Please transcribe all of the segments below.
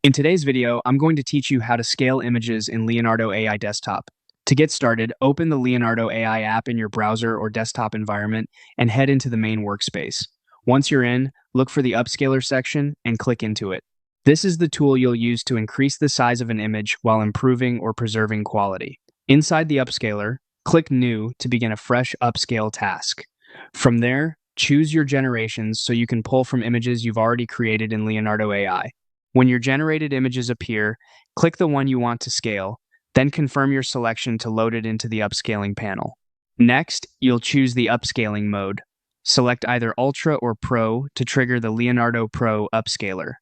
In today's video, I'm going to teach you how to scale images in Leonardo AI Desktop. To get started, open the Leonardo AI app in your browser or desktop environment and head into the main workspace. Once you're in, look for the upscaler section and click into it. This is the tool you'll use to increase the size of an image while improving or preserving quality. Inside the upscaler, click New to begin a fresh upscale task. From there, choose your generations so you can pull from images you've already created in Leonardo AI. When your generated images appear, click the one you want to scale, then confirm your selection to load it into the upscaling panel. Next, you'll choose the upscaling mode. Select either Ultra or Pro to trigger the Leonardo Pro upscaler.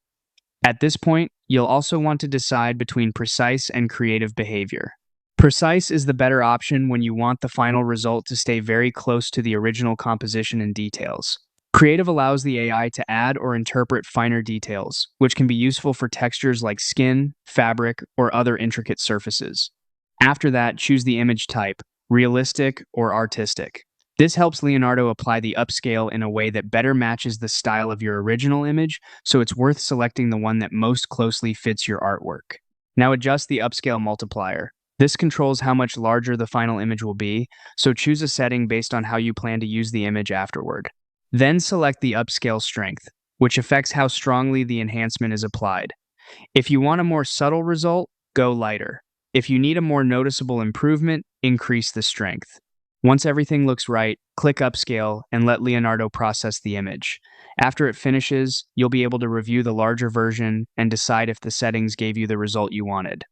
At this point, you'll also want to decide between precise and creative behavior. Precise is the better option when you want the final result to stay very close to the original composition and details. Creative allows the AI to add or interpret finer details, which can be useful for textures like skin, fabric, or other intricate surfaces. After that, choose the image type, realistic or artistic. This helps Leonardo apply the upscale in a way that better matches the style of your original image, so it's worth selecting the one that most closely fits your artwork. Now adjust the upscale multiplier. This controls how much larger the final image will be, so choose a setting based on how you plan to use the image afterward. Then select the upscale strength, which affects how strongly the enhancement is applied. If you want a more subtle result, go lighter. If you need a more noticeable improvement, increase the strength. Once everything looks right, click Upscale and let Leonardo process the image. After it finishes, you'll be able to review the larger version and decide if the settings gave you the result you wanted.